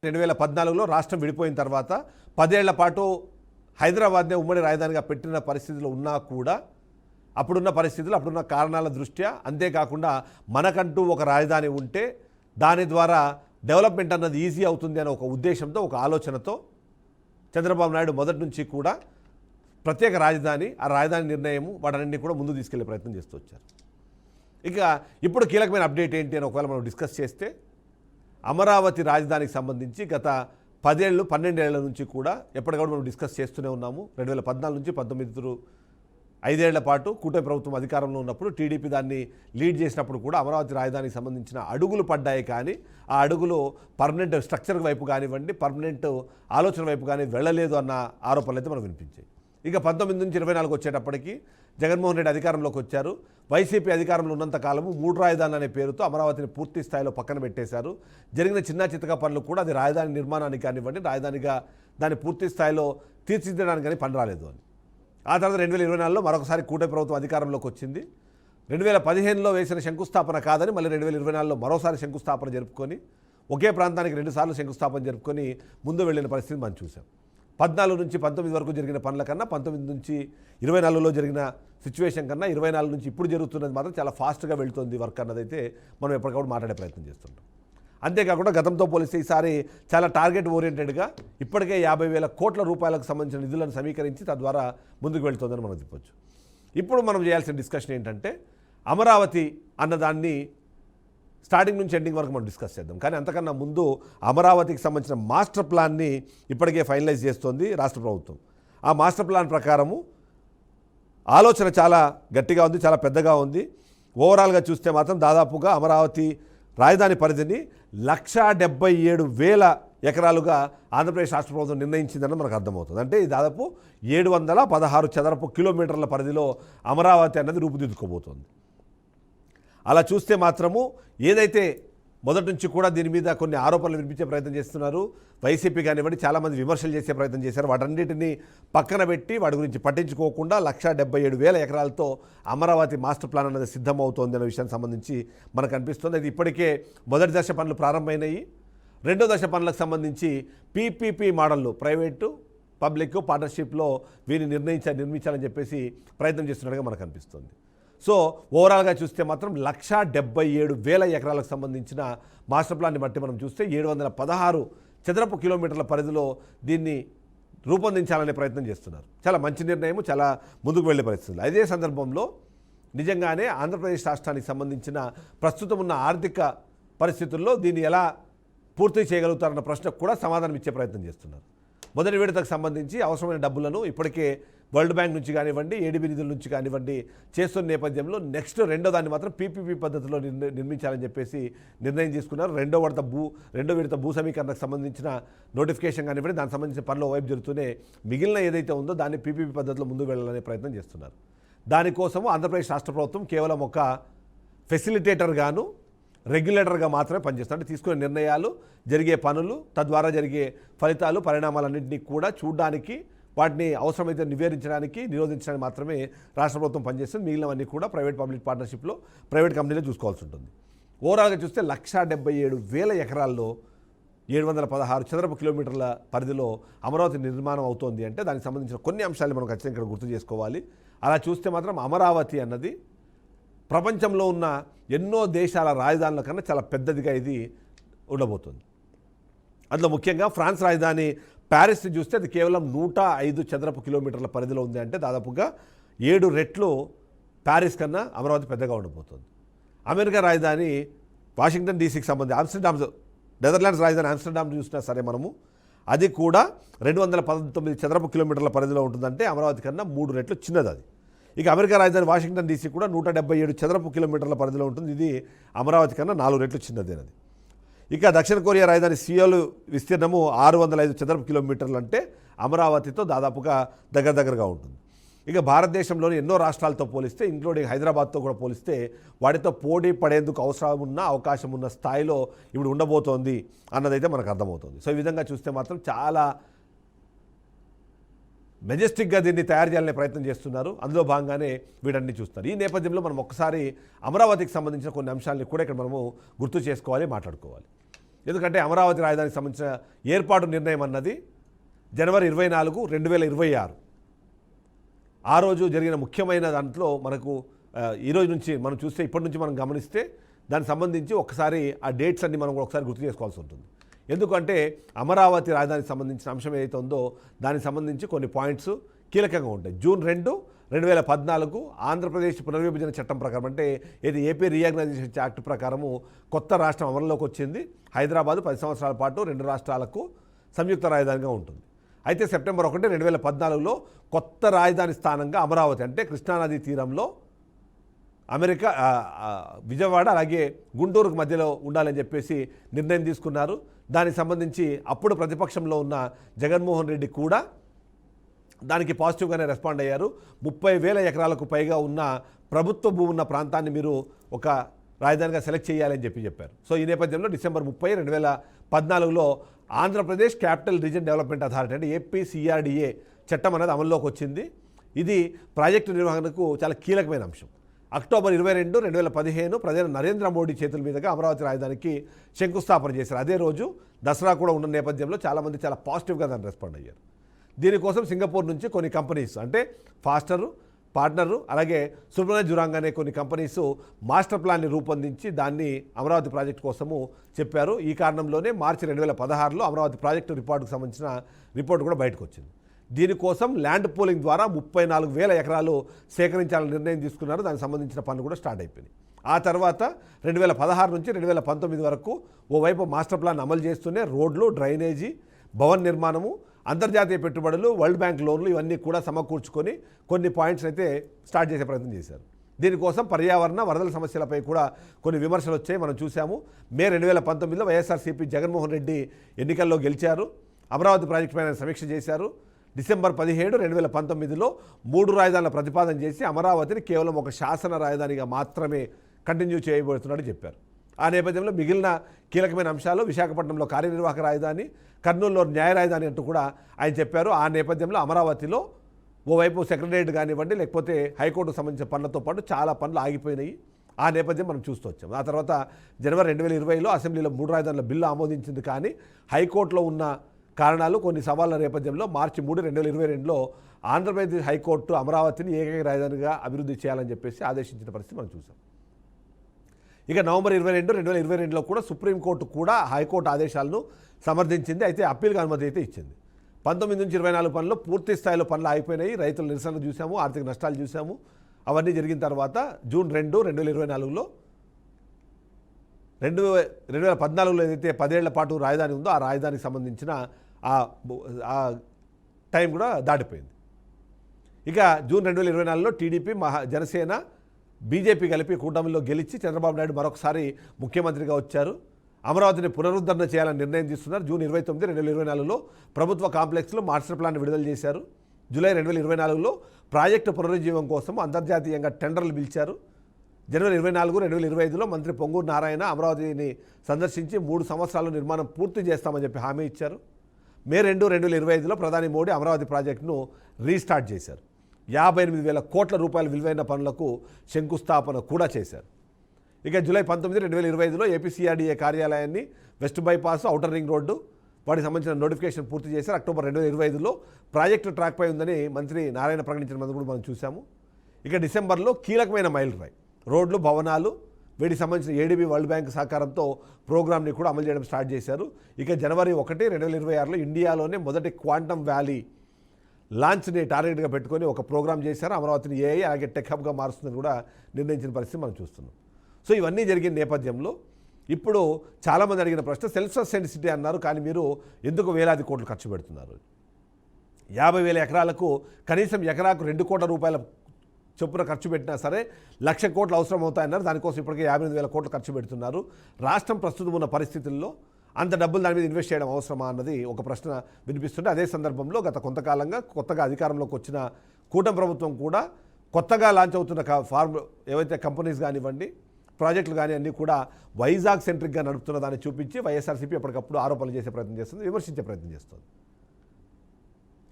2014లో రాష్ట్రం విడిపోయిన తర్వాత 10 ఏళ్ల పాటు హైదరాబాద్నే ఉమ్మడి రాజధానిగా పెట్టిన పరిస్థితులు ఉన్నా కూడా అప్పుడున్న పరిస్థితులు అప్పుడున్న కారణాల దృష్ట్యా అంతేకాకుండా మనకంటూ ఒక రాజధాని ఉంటే దాని ద్వారా డెవలప్మెంట్ అన్నది ఈజీ అవుతుంది అనే ఒక ఉద్దేశంతో ఒక ఆలోచనతో చంద్రబాబు నాయుడు మొదటి నుంచి కూడా ప్రత్యేక రాజధాని ఆ రాజధాని నిర్ణయం వాటన్నింటినీ కూడా ముందు తీసుకెళ్లే ప్రయత్నం చేస్తూ వచ్చారు. ఇక ఇప్పుడు కీలకమైన అప్డేట్ ఏంటి అని ఒకవేళ మనం డిస్కస్ చేస్తే అమరావతి రాజధానికి సంబంధించి గత 12 ఏళ్ల నుంచి కూడా ఎప్పటికప్పుడు మనం డిస్కస్ చేస్తూనే ఉన్నాము. 2014 నుంచి 19 5 ఏళ్ల పాటు కూటమి ప్రభుత్వం అధికారంలో ఉన్నప్పుడు టీడీపీ దాన్ని లీడ్ చేసినప్పుడు కూడా అమరావతి రాజధానికి సంబంధించిన అడుగులు పడ్డాయి. కానీ ఆ అడుగులు పర్మనెంట్ స్ట్రక్చర్ వైపు కానివ్వండి, పర్మనెంట్ ఆలోచన వైపు కానీ వెళ్ళలేదు అన్న ఆరోపణలు అయితే మనకు వినిపించాయి. ఇక 19 నుంచి 24 వచ్చేటప్పటికి జగన్మోహన్ రెడ్డి అధికారంలోకి వచ్చారు. వైసీపీ అధికారంలో ఉన్నంత కాలము 3 రాజధానులు అనే పేరుతో అమరావతిని పూర్తి స్థాయిలో పక్కన పెట్టేశారు. జరిగిన చిన్న చితక పనులు కూడా అది రాజధాని నిర్మాణానికి కానివ్వండి, రాజధానిగా దాన్ని పూర్తి స్థాయిలో తీర్చిదిద్దడానికి కానీ పని రాలేదు అని. ఆ తర్వాత 2024లో మరొకసారి కూటమి ప్రభుత్వం అధికారంలోకి వచ్చింది. 2015లో వేసిన శంకుస్థాపన కాదని మళ్ళీ 2024లో మరోసారి శంకుస్థాపన జరుపుకొని ఒకే ప్రాంతానికి 2 సార్లు శంకుస్థాపన జరుపుకొని ముందు వెళ్ళిన పరిస్థితి మనం చూసాం. 14 నుంచి 19 వరకు జరిగిన పనుల కన్నా 19 నుంచి 24లో జరిగిన సిచ్యువేషన్ కన్నా 24 నుంచి ఇప్పుడు జరుగుతున్నది మాత్రం చాలా ఫాస్ట్గా వెళ్తుంది వర్క్ అన్నదైతే మనం ఎప్పటికప్పుడు మాట్లాడే ప్రయత్నం చేస్తుంటాం. అంతేకాకుండా గతంతో పోలిస్తే ఈసారి చాలా టార్గెట్ ఓరియంటెడ్గా ఇప్పటికే 50,000 కోట్ల రూపాయలకు సంబంధించిన నిధులను సమీకరించి తద్వారా ముందుకు వెళ్తుందని మనం చెప్పొచ్చు. ఇప్పుడు మనం చేయాల్సిన డిస్కషన్ ఏంటంటే అమరావతి అన్నదాన్ని స్టార్టింగ్ నుంచి ఎండింగ్ వరకు మనం డిస్కస్ చేద్దాం. కానీ అంతకన్నా ముందు అమరావతికి సంబంధించిన మాస్టర్ ప్లాన్ని ఇప్పటికే ఫైనలైజ్ చేస్తోంది రాష్ట్ర ప్రభుత్వం. ఆ మాస్టర్ ప్లాన్ ప్రకారము ఆలోచన చాలా గట్టిగా ఉంది, చాలా పెద్దగా ఉంది. ఓవరాల్గా చూస్తే మాత్రం దాదాపుగా అమరావతి రాజధాని పరిధిని 177,000 ఎకరాలుగా ఆంధ్రప్రదేశ్ రాష్ట్ర ప్రభుత్వం నిర్ణయించిందని మనకు అర్థమవుతుంది. అంటే ఇది దాదాపు 716 చదరపు కిలోమీటర్ల పరిధిలో అమరావతి అన్నది రూపుదిద్దుకోబోతోంది. అలా చూస్తే మాత్రము ఏదైతే మొదటి నుంచి కూడా దీని మీద కొన్ని ఆరోపణలు వినిపించే ప్రయత్నం చేస్తున్నారు, వైసీపీ కానివ్వండి చాలామంది విమర్శలు చేసే ప్రయత్నం చేశారు. వాటన్నిటిని పక్కన పెట్టి వాటి గురించి పట్టించుకోకుండా 177,000 ఎకరాలతో అమరావతి మాస్టర్ ప్లాన్ అనేది సిద్ధమవుతోంది అనే విషయానికి సంబంధించి మనకు అనిపిస్తుంది. అది ఇప్పటికే మొదటి దశ పనులు ప్రారంభమైనాయి. రెండో దశ పనులకు సంబంధించి పీపీపీ మోడల్లో ప్రైవేటు పబ్లిక్ పార్ట్నర్షిప్లో వీరిని నిర్మించాలని చెప్పేసి ప్రయత్నం చేస్తున్నట్టుగా మనకు అనిపిస్తుంది. సో ఓవరాల్గా చూస్తే మాత్రం 177,000 ఎకరాలకు సంబంధించిన మాస్టర్ ప్లాన్ని బట్టి మనం చూస్తే 716 చదరపు కిలోమీటర్ల పరిధిలో దీన్ని రూపొందించాలనే ప్రయత్నం చేస్తున్నారు. చాలా మంచి నిర్ణయం, చాలా ముందుకు వెళ్ళే పరిస్థితులు. అదే సందర్భంలో నిజంగానే ఆంధ్రప్రదేశ్ రాష్ట్రానికి సంబంధించిన ప్రస్తుతం ఉన్న ఆర్థిక పరిస్థితుల్లో దీన్ని ఎలా పూర్తి చేయగలుగుతారన్న ప్రశ్నకు కూడా సమాధానం ఇచ్చే ప్రయత్నం చేస్తున్నారు. మొదటి విడతకు సంబంధించి అవసరమైన డబ్బులను ఇప్పటికే వరల్డ్ బ్యాంక్ నుంచి కానివ్వండి, ఏడీబీ నిధుల నుంచి కానివ్వండి చేస్తున్న నేపథ్యంలో నెక్స్ట్ రెండో దాన్ని మాత్రం పీపీపీ పద్ధతిలో నిర్మించాలని చెప్పేసి నిర్ణయం తీసుకున్నారు. రెండో విడత భూ సమీకరణకు సంబంధించిన నోటిఫికేషన్ కానివ్వండి, దానికి సంబంధించిన పనులు వైపు జరుగుతూనే మిగిలిన ఏదైతే ఉందో దాన్ని పీపీపీ పద్ధతిలో ముందుకు వెళ్ళాలనే ప్రయత్నం చేస్తున్నారు. దానికోసము ఆంధ్రప్రదేశ్ రాష్ట్ర ప్రభుత్వం కేవలం ఒక ఫెసిలిటేటర్ గాను రెగ్యులేటర్గా మాత్రమే పనిచేస్తుంది. అంటే తీసుకునే నిర్ణయాలు, జరిగే పనులు, తద్వారా జరిగే ఫలితాలు, పరిణామాలన్నింటినీ కూడా చూడడానికి, వాటిని అవసరమైతే నిరోధించడానికి మాత్రమే రాష్ట్ర ప్రభుత్వం పనిచేస్తుంది. మిగిలినవన్నీ కూడా ప్రైవేట్ పబ్లిక్ పార్ట్నర్షిప్లో ప్రైవేట్ కంపెనీలో చూసుకోవాల్సి ఉంటుంది. ఓవరాల్గా చూస్తే 177,000 ఎకరాల్లో 716 చదరపు కిలోమీటర్ల పరిధిలో అమరావతి నిర్మాణం అవుతోంది. అంటే దానికి సంబంధించిన కొన్ని అంశాలు మనం ఖచ్చితంగా ఇక్కడ గుర్తు చేసుకోవాలి. అలా చూస్తే మాత్రం అమరావతి అన్నది ప్రపంచంలో ఉన్న ఎన్నో దేశాల రాజధానుల కన్నా చాలా పెద్దదిగా ఇది ఉండబోతుంది. అందులో ముఖ్యంగా ఫ్రాన్స్ రాజధాని ప్యారిస్ని చూస్తే అది కేవలం 105 చదరపు కిలోమీటర్ల పరిధిలో ఉంది. అంటే దాదాపుగా 7 రెట్లు ప్యారిస్ కన్నా అమరావతి పెద్దగా ఉండబోతుంది. అమెరికా రాజధాని వాషింగ్టన్ డీసీకి సంబంధించి నెదర్లాండ్స్ రాజధాని ఆమ్స్టర్డామ్ చూసినా సరే మనము అది కూడా 219 చదరపు కిలోమీటర్ల పరిధిలో ఉంటుందంటే అమరావతి కన్నా 3 రెట్లు చిన్నది అది. ఇక అమెరికా రాజధాని వాషింగ్టన్ డీసీ కూడా 177 చదరపు కిలోమీటర్ల పరిధిలో ఉంటుంది. ఇది అమరావతి కన్నా 4 రెట్లు చిన్నదేనది. ఇక దక్షిణ కొరియా రాజధాని సియోల్ విస్తీర్ణము 605 చదరపు కిలోమీటర్లు, అంటే అమరావతితో దాదాపుగా దగ్గరగా ఉంటుంది. ఇక భారతదేశంలోని ఎన్నో రాష్ట్రాలతో పోలిస్తే, ఇంక్లూడింగ్ హైదరాబాద్తో కూడా పోలిస్తే, వాటితో పోటీ పడేందుకు అవకాశం ఉన్న స్థాయిలో ఇప్పుడు ఉండబోతోంది అన్నదైతే మనకు అర్థమవుతుంది. సో ఈ విధంగా చూస్తే మాత్రం చాలా మెజెస్టిక్గా దీన్ని తయారు చేయాలనే ప్రయత్నం చేస్తున్నారు. అందులో భాగంగానే వీటన్ని చూస్తారు. ఈ నేపథ్యంలో మనం ఒక్కసారి అమరావతికి సంబంధించిన కొన్ని అంశాలని కూడా ఇక్కడ మనము గుర్తు చేసుకోవాలి, మాట్లాడుకోవాలి. ఎందుకంటే అమరావతి రాజధానికి సంబంధించిన ఏర్పాటు నిర్ణయం అన్నది జనవరి 24, 2026 ఆ రోజు జరిగిన ముఖ్యమైన దాంట్లో మనకు ఈరోజు నుంచి మనం చూస్తే ఇప్పటి నుంచి మనం గమనిస్తే దానికి సంబంధించి ఒకసారి ఆ డేట్స్ అన్ని మనం ఒకసారి గుర్తు చేసుకోవాల్సి ఉంటుంది. ఎందుకంటే అమరావతి రాజధానికి సంబంధించిన అంశం ఏదైతే ఉందో దానికి సంబంధించి కొన్ని పాయింట్స్ కీలకంగా ఉంటాయి. జూన్ 2, 2014 ఆంధ్రప్రదేశ్ పునర్విభజన చట్టం ప్రకారం, అంటే ఇది ఏపీ రీఆర్గనైజేషన్ యాక్ట్ ప్రకారము కొత్త రాష్ట్రం అమలులోకి వచ్చింది. హైదరాబాదు 10 సంవత్సరాల పాటు 2 రాష్ట్రాలకు సంయుక్త రాజధానిగా ఉంటుంది. అయితే సెప్టెంబర్ 1, 2014లో కొత్త రాజధాని స్థానంగా అమరావతి, అంటే కృష్ణానదీ తీరంలో అమెరికా విజయవాడ అలాగే గుంటూరుకు మధ్యలో ఉండాలని చెప్పేసి నిర్ణయం తీసుకున్నారు. దానికి సంబంధించి అప్పుడు ప్రతిపక్షంలో ఉన్న జగన్మోహన్ రెడ్డి కూడా దానికి పాజిటివ్గానే రెస్పాండ్ అయ్యారు. 30,000 ఎకరాలకు పైగా ఉన్న ప్రభుత్వ భూమి ఉన్న ప్రాంతాన్ని మీరు ఒక రాజధానిగా సెలెక్ట్ చేయాలని చెప్పారు. సో ఈ నేపథ్యంలో డిసెంబర్ 30, 2014లో Andhra Pradesh capital region development authority, అంటే APCRDA చట్టం అనేది అమల్లోకి వచ్చింది. ఇది ప్రాజెక్టు నిర్వహణకు చాలా కీలకమైన అంశం. అక్టోబర్ 22, 2015 ప్రధాని నరేంద్ర మోడీ చేతుల మీదుగా అమరావతి రాజధానికి శంకుస్థాపన చేశారు. అదే రోజు దసరా కూడా ఉన్న నేపథ్యంలో చాలామంది చాలా పాజిటివ్గా దాన్ని రెస్పాండ్ అయ్యారు. దీనికోసం సింగపూర్ నుంచి కొన్ని కంపెనీస్, అంటే ఫాస్టరు, పార్ట్నరు, అలాగే సుబ్రహ్మణ్య జురాంగ్ అనే కొన్ని కంపెనీస్ మాస్టర్ ప్లాన్ని రూపొందించి దాన్ని అమరావతి ప్రాజెక్టు కోసము చెప్పారు. ఈ కారణంలోనే మార్చి 2016లో అమరావతి ప్రాజెక్టు రిపోర్టుకు సంబంధించిన రిపోర్ట్ కూడా బయటకు వచ్చింది. దీనికోసం ల్యాండ్ పూలింగ్ ద్వారా 34,000 ఎకరాలు సేకరించాలని నిర్ణయం తీసుకున్నారు. దానికి సంబంధించిన పనులు కూడా స్టార్ట్ అయిపోయినాయి. ఆ తర్వాత 2016 నుంచి 2019 వరకు ఓవైపు మాస్టర్ ప్లాన్ అమలు చేస్తూనే రోడ్లు, డ్రైనేజీ, భవన నిర్మాణము, అంతర్జాతీయ పెట్టుబడులు, వరల్డ్ బ్యాంక్ లోన్లు ఇవన్నీ కూడా సమకూర్చుకొని కొన్ని పాయింట్స్ అయితే స్టార్ట్ చేసే ప్రయత్నం చేశారు. దీనికోసం పర్యావరణ, వరదల సమస్యలపై కూడా కొన్ని విమర్శలు వచ్చాయి, మనం చూసాము. మే 2019లో వైఎస్ఆర్సీపీ జగన్మోహన్ రెడ్డి ఎన్నికల్లో గెలిచారు. అమరావతి ప్రాజెక్టు పైన సమీక్ష చేశారు. డిసెంబర్ 17, 2019లో 3 రాజధానుల ప్రతిపాదన చేసి అమరావతిని కేవలం ఒక శాసన రాజధానిగా మాత్రమే కంటిన్యూ చేయబోతున్నట్టు చెప్పారు. ఆ నేపథ్యంలో మిగిలిన కీలకమైన అంశాలు విశాఖపట్నంలో కార్యనిర్వాహక రాజధాని, కర్నూలులో న్యాయ రాజధాని అంటూ కూడా ఆయన చెప్పారు. ఆ నేపథ్యంలో అమరావతిలో ఓవైపు సెక్రటరియట్ కానివ్వండి, లేకపోతే హైకోర్టుకు సంబంధించిన పనులతో పాటు చాలా పనులు ఆగిపోయినాయి. ఆ నేపథ్యం మనం చూస్తూ వచ్చాం. ఆ తర్వాత జనవరి 2020లో అసెంబ్లీలో 3 రాజధానుల బిల్లు ఆమోదించింది. కానీ హైకోర్టులో ఉన్న కారణాలు, కొన్ని సవాళ్ళ నేపథ్యంలో మార్చి 3, 2022లో ఆంధ్రప్రదేశ్ హైకోర్టు అమరావతిని ఏకైక రాజధానిగా అభివృద్ధి చేయాలని చెప్పేసి ఆదేశించిన పరిస్థితి మనం చూసాం. ఇక నవంబర్ 22, 2022లో కూడా సుప్రీంకోర్టు కూడా హైకోర్టు ఆదేశాలను సమర్థించింది. అయితే అప్పీల్కి అనుమతి అయితే ఇచ్చింది. 19 నుంచి 24 పనులు పూర్తి స్థాయిలో పనులు ఆగిపోయినాయి. రైతుల నిరసనలు చూసాము, ఆర్థిక నష్టాలు చూసాము. అవన్నీ జరిగిన తర్వాత జూన్ 2, 2024లో 2014లో ఏదైతే 10 ఏళ్ల పాటు రాజధాని ఉందో ఆ రాజధానికి సంబంధించిన ఆ టైం కూడా దాటిపోయింది. ఇక జూన్ 2024లో టీడీపీ, జనసేన, బీజేపీ కలిపి కూటమిలో గెలిచి చంద్రబాబు నాయుడు మరొకసారి ముఖ్యమంత్రిగా వచ్చారు. అమరావతిని పునరుద్ధరణ చేయాలని నిర్ణయం తీసుకున్నారు. జూన్ 29, 2024లో ప్రభుత్వ కాంప్లెక్స్లో మాస్టర్ ప్లాన్ విడుదల చేశారు. జూలై 2024లో ప్రాజెక్టు పునరుజ్జీవం కోసం అంతర్జాతీయంగా టెండర్లు పిలిచారు. జనవరి 24, 2025లో మంత్రి పొంగూరు నారాయణ అమరావతిని సందర్శించి 3 సంవత్సరాల్లో నిర్మాణం పూర్తి చేస్తామని చెప్పి హామీ ఇచ్చారు. మే 2, 2025లో ప్రధాని మోడీ అమరావతి ప్రాజెక్టును రీస్టార్ట్ చేశారు. 58,000 కోట్ల రూపాయల విలువైన పనులకు శంకుస్థాపన కూడా చేశారు. ఇక జూలై 19, 2025లో APCRDA కార్యాలయాన్ని west bypass, outer ring road వాటికి సంబంధించిన నోటిఫికేషన్ పూర్తి చేశారు. అక్టోబర్ 2025లో ప్రాజెక్టు ట్రాక్పై ఉందని మంత్రి నారాయణ ప్రకటించిన మంది కూడా మనం చూసాము. ఇక డిసెంబర్లో కీలకమైన మైలురాయి రోడ్లు, భవనాలు, వీటికి సంబంధించిన ADB వరల్డ్ బ్యాంక్ సహకారంతో ప్రోగ్రామ్ని కూడా అమలు చేయడం స్టార్ట్ చేశారు. ఇక జనవరి 1, 2026లో ఇండియాలోనే మొదటి క్వాంటమ్ వ్యాలీ లాంచ్ని టార్గెట్గా పెట్టుకొని ఒక ప్రోగ్రామ్ చేశారు. అమరావతిని AI అలాగే టెక్ హబ్గా మారుస్తుందని కూడా నిర్ణయించిన పరిస్థితి మనం చూస్తున్నాం. సో ఇవన్నీ జరిగిన నేపథ్యంలో ఇప్పుడు చాలామంది అడిగిన ప్రశ్న, సెల్ఫ్ సస్టైన్డ్ సిటీ అన్నారు, కానీ మీరు ఎందుకు వేలాది కోట్లు ఖర్చు పెడుతున్నారు? 50,000 ఎకరాలకు కనీసం ఎకరాకు 2 కోట్ల రూపాయల చొప్పున ఖర్చు పెట్టినా సరే 1,00,000 కోట్లు అవసరం అవుతాయన్నారు. దానికోసం ఇప్పటికే 58,000 కోట్లు ఖర్చు పెడుతున్నారు. రాష్ట్రం ప్రస్తుతం ఉన్న పరిస్థితుల్లో అంత డబ్బులు దాని మీద ఇన్వెస్ట్ చేయడం అవసరమా అన్నది ఒక ప్రశ్న వినిపిస్తుంటే, అదే సందర్భంలో గత కొంతకాలంగా కొత్తగా అధికారంలోకి వచ్చిన కూటమి ప్రభుత్వం కూడా కొత్తగా లాంచ్ అవుతున్న ఫార్మ్ ఏవైతే కంపెనీస్ కానివ్వండి, ప్రాజెక్టులు కానీ అన్నీ కూడా వైజాగ్ సెంట్రిక్గా నడుపుతున్న దాన్ని చూపించి వైఎస్ఆర్సీపీ ఎప్పటికప్పుడు ఆరోపణలు చేసే ప్రయత్నం చేస్తుంది, విమర్శించే ప్రయత్నం చేస్తుంది.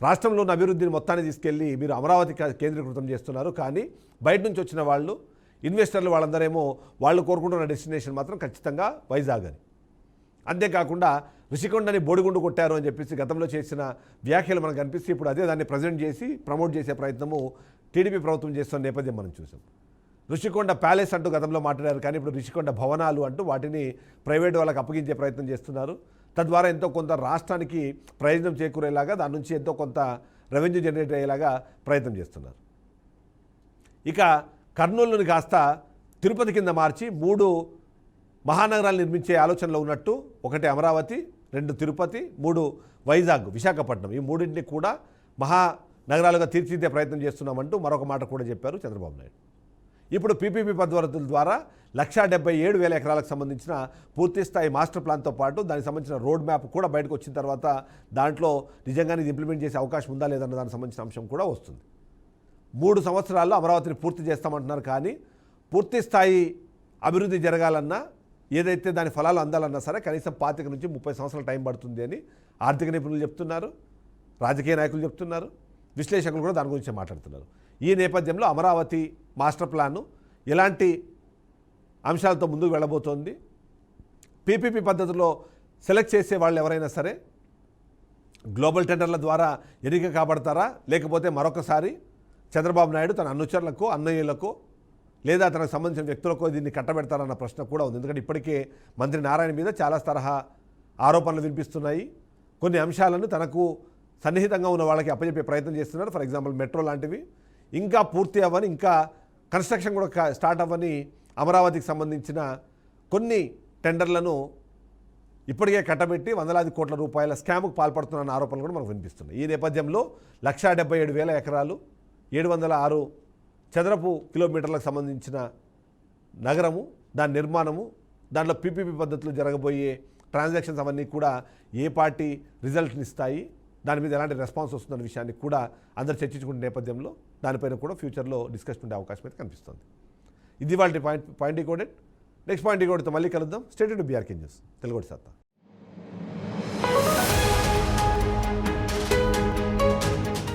రాష్ట్రంలో ఉన్న అభివృద్ధిని మొత్తాన్ని తీసుకెళ్ళి మీరు అమరావతి కేంద్రీకృతం చేస్తున్నారు. కానీ బయట నుంచి వచ్చిన వాళ్ళు, ఇన్వెస్టర్లు వాళ్ళందరేమో వాళ్ళు కోరుకుంటున్న డెస్టినేషన్ మాత్రం ఖచ్చితంగా వైజాగ్ అని. అంతేకాకుండా ఋషికొండని బోడిగుండు కొట్టారు అని చెప్పేసి గతంలో చేసిన వ్యాఖ్యలు మనకు కనిపిస్తే ఇప్పుడు అదే దాన్ని ప్రజెంట్ చేసి ప్రమోట్ చేసే ప్రయత్నము టీడీపీ ప్రభుత్వం చేస్తున్న నేపథ్యం మనం చూసాం. ఋషికొండ ప్యాలెస్ అంటూ గతంలో మాట్లాడారు, కానీ ఇప్పుడు ఋషికొండ భవనాలు అంటూ వాటిని ప్రైవేట్ వాళ్ళకి అప్పగించే ప్రయత్నం చేస్తున్నారు. తద్వారా ఎంతో కొంత రాష్ట్రానికి ప్రయోజనం చేకూరేలాగా, దాని నుంచి ఎంతో కొంత రెవెన్యూ జనరేట్ అయ్యేలాగా ప్రయత్నం చేస్తున్నారు. ఇక కర్నూలుని కాస్త తిరుపతి కింద మార్చి 3 మహానగరాలు నిర్మించే ఆలోచనలో ఉన్నట్టు, 1 అమరావతి, 2 తిరుపతి, 3 వైజాగ్, విశాఖపట్నం, ఈ మూడింటిని కూడా మహానగరాలుగా తీర్చిదిద్దే ప్రయత్నం చేస్తున్నామంటూ మరొక మాట కూడా చెప్పారు చంద్రబాబు నాయుడు. ఇప్పుడు పీపీపీ పద్ధతుల ద్వారా 1,77,000 ఎకరాలకు సంబంధించిన పూర్తిస్థాయి మాస్టర్ ప్లాన్తో పాటు దానికి సంబంధించిన రోడ్ మ్యాప్ కూడా బయటకు వచ్చిన తర్వాత దాంట్లో నిజంగానే ఇది ఇంప్లిమెంట్ చేసే అవకాశం ఉందా లేదన్న దానికి సంబంధించిన అంశం కూడా వస్తుంది. 3 సంవత్సరాల్లో అమరావతిని పూర్తి చేస్తామంటున్నారు, కానీ పూర్తి స్థాయి అభివృద్ధి జరగాలన్నా, ఏదైతే దాని ఫలాలు అందాలన్నా సరే కనీసం 25 నుంచి 30 సంవత్సరాల టైం పడుతుంది అని ఆర్థిక నిపుణులు చెప్తున్నారు, రాజకీయ నాయకులు చెప్తున్నారు, విశ్లేషకులు కూడా దాని గురించి మాట్లాడుతున్నారు. ఈ నేపథ్యంలో అమరావతి మాస్టర్ ప్లాను ఎలాంటి అంశాలతో ముందుకు వెళ్ళబోతోంది, పీపీపీ పద్ధతిలో సెలెక్ట్ చేసే వాళ్ళు ఎవరైనా సరే గ్లోబల్ టెండర్ల ద్వారా ఎన్నిక కాబడతారా, లేకపోతే మరొకసారి చంద్రబాబు నాయుడు తన అనుచరులకు, అన్నయ్యులకు లేదా తనకు సంబంధించిన వ్యక్తులకు దీన్ని కట్టబెడతారన్న ప్రశ్న కూడా ఉంది. ఎందుకంటే ఇప్పటికే మంత్రి నారాయణ మీద చాలా తరహా ఆరోపణలు వినిపిస్తున్నాయి. కొన్ని అంశాలను తనకు సన్నిహితంగా ఉన్న వాళ్ళకి అప్పచెప్పే ప్రయత్నం చేస్తున్నారు. ఫర్ ఎగ్జాంపుల్ మెట్రో లాంటివి ఇంకా పూర్తి అవ్వని, ఇంకా కన్స్ట్రక్షన్ కూడా స్టార్ట్ అవ్వని అమరావతికి సంబంధించిన కొన్ని టెండర్లను ఇప్పటికే కట్టబెట్టి వందలాది కోట్ల రూపాయల స్కామ్కు పాల్పడుతున్న ఆరోపణలు కూడా మనకు వినిపిస్తున్నాయి. ఈ నేపథ్యంలో 1,77,000 ఎకరాలు, 706 చదరపు కిలోమీటర్లకు సంబంధించిన నగరము, దాని నిర్మాణము, దాంట్లో పీపీపీ పద్ధతిలో జరగబోయే ట్రాన్సాక్షన్స్ అవన్నీ కూడా ఏ పార్టీ రిజల్ట్ని ఇస్తాయి, దాని మీద ఎలాంటి రెస్పాన్స్ వస్తుందన్న విషయాన్ని కూడా అందరూ చర్చించుకునే నేపథ్యంలో దానిపైన కూడా ఫ్యూచర్లో డిస్కషన్ ఉండే అవకాశం అయితే కనిపిస్తుంది. ఇది వాళ్ళ పాయింట్ కోడెడ్. నెక్స్ట్ పాయింట్ కోడ్తో మళ్ళీ కలుద్దాం. State to BRK news, Telugu సత్తా.